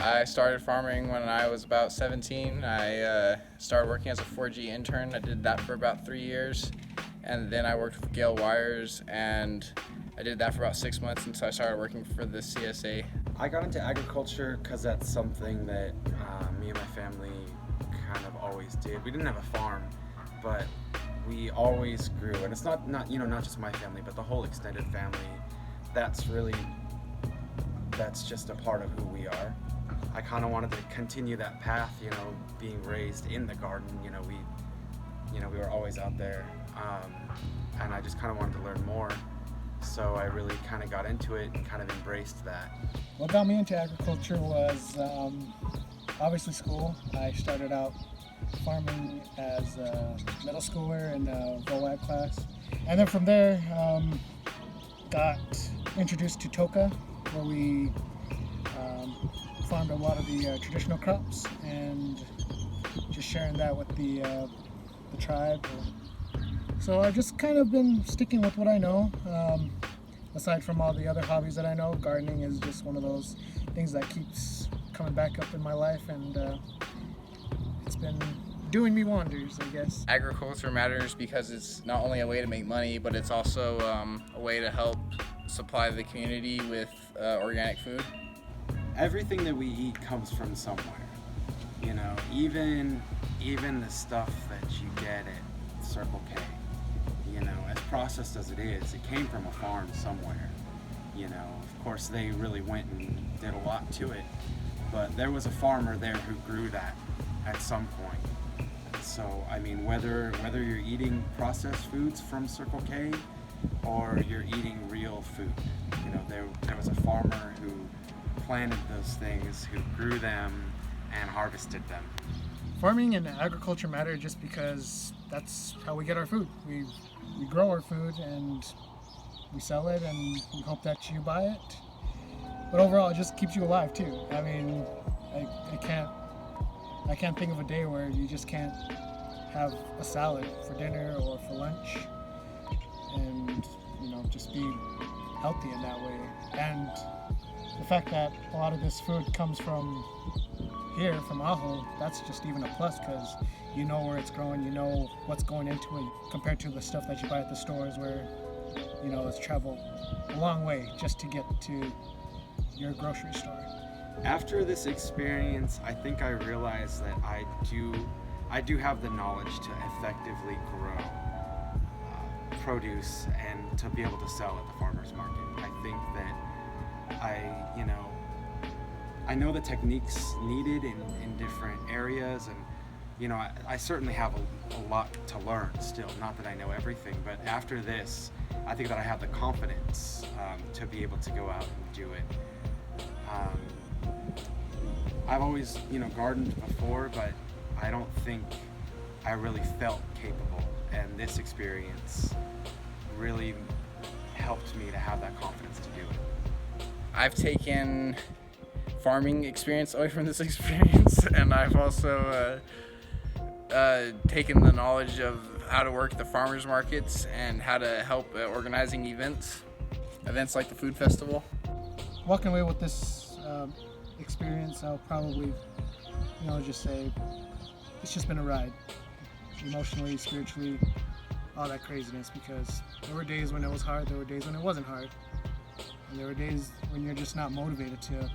I started farming when I was about 17. I started working as a 4G intern. I did that for about 3 years. And then I worked with Gale Wires, and I did that for about 6 months until I started working for the CSA. I got into agriculture because that's something that me and my family kind of always did. We didn't have a farm, but we always grew. And it's not just my family, but the whole extended family. That's just a part of who we are. I kind of wanted to continue that path, being raised in the garden. We were always out there, and I just kind of wanted to learn more. So I really kind of got into it and kind of embraced that. What got me into agriculture was obviously school. I started out farming as a middle schooler in a VOAG class, and then from there got introduced to TOCA, where we farmed a lot of the traditional crops and just sharing that with the tribe. So I've just kind of been sticking with what I know. Aside from all the other hobbies that I know, gardening is just one of those things that keeps coming back up in my life, and it's been doing me wonders, I guess. Agriculture matters because it's not only a way to make money, but it's also a way to help supply the community with organic food. Everything that we eat comes from somewhere. Even the stuff that you get at Circle K, as processed as it is, it came from a farm somewhere. Of course they really went and did a lot to it, but there was a farmer there who grew that at some point. So whether you're eating processed foods from Circle K or you're eating real food, there was a farmer who planted those things, who grew them and harvested them. Farming and agriculture matter just because that's how we get our food. We grow our food and we sell it, and we hope that you buy it. But overall, it just keeps you alive too. I can't think of a day where you just can't have a salad for dinner or for lunch, and just be healthy in that way. And the fact that a lot of this food comes from here, from Ajo, that's just even a plus, because you know where it's growing, you know what's going into it, compared to the stuff that you buy at the stores where it's traveled a long way just to get to your grocery store. After this experience, I think I realized that I do have the knowledge to effectively grow produce and to be able to sell at the farmer's market. I think that I know the techniques needed in different areas, and I certainly have a lot to learn still. Not that I know everything, but after this, I think that I have the confidence to be able to go out and do it. I've always, gardened before, but I don't think I really felt capable, and this experience really helped me to have that confidence to do it. I've taken farming experience away from this experience, and I've also taken the knowledge of how to work the farmers markets and how to help organizing events like the food festival. Walking away with this experience, I'll probably just say it's just been a ride, emotionally, spiritually, all that craziness, because there were days when it was hard, there were days when it wasn't hard, and there were days when you're just not motivated to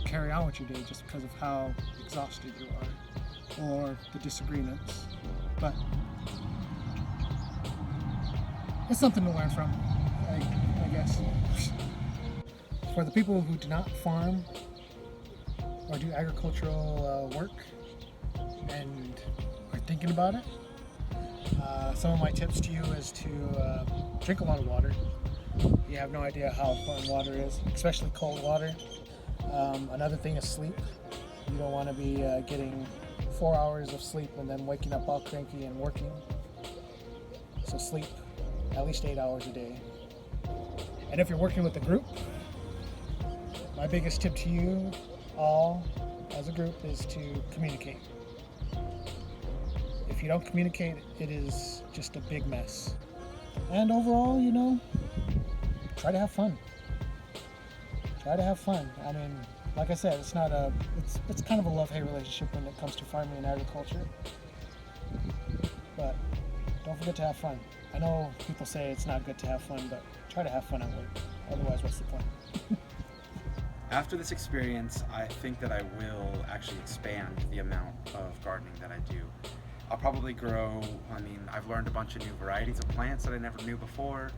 carry on with your day just because of how exhausted you are, or the disagreements. But it's something to learn from, I guess. For the people who do not farm or do agricultural work and are thinking about it, some of my tips to you is to drink a lot of water. You have no idea how important water is, especially cold water. Another thing is sleep. You don't want to be getting 4 hours of sleep and then waking up all cranky and working. So sleep at least 8 hours a day. And if you're working with a group, my biggest tip to you all as a group is to communicate. If you don't communicate, it is just a big mess. And overall, try to have fun. Try to have fun. like I said, it's not a, it's kind of a love-hate relationship when it comes to farming and agriculture. But don't forget to have fun. I know people say it's not good to have fun, but try to have fun at work. Otherwise, what's the point? After this experience, I think that I will actually expand the amount of gardening that I do. I'll probably grow, I've learned a bunch of new varieties of plants that I never knew before.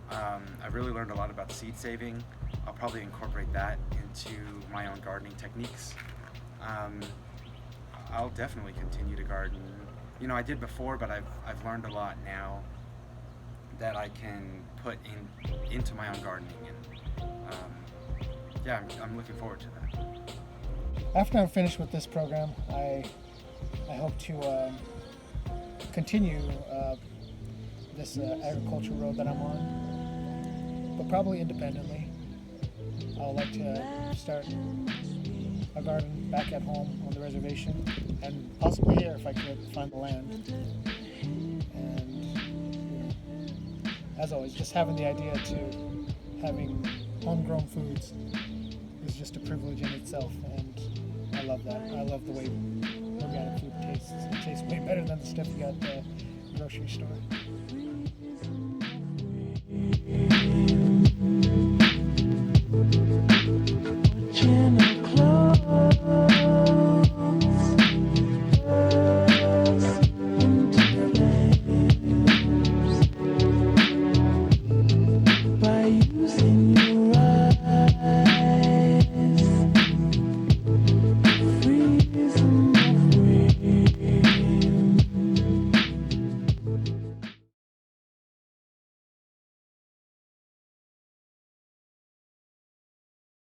I've really learned a lot about seed saving. I'll probably incorporate that into my own gardening techniques. I'll definitely continue to garden. You know, I did before, but I've learned a lot now that I can put into my own gardening, and yeah, I'm looking forward to that. After I'm finished with this program, I hope to continue this agricultural road that I'm on, but probably independently. I would like to start a garden back at home on the reservation, and possibly here if I could find the land. And as always, just having the idea to having homegrown foods is just a privilege in itself, and I love that. I love the way organic food tastes. It tastes way better than the stuff you got at the grocery store.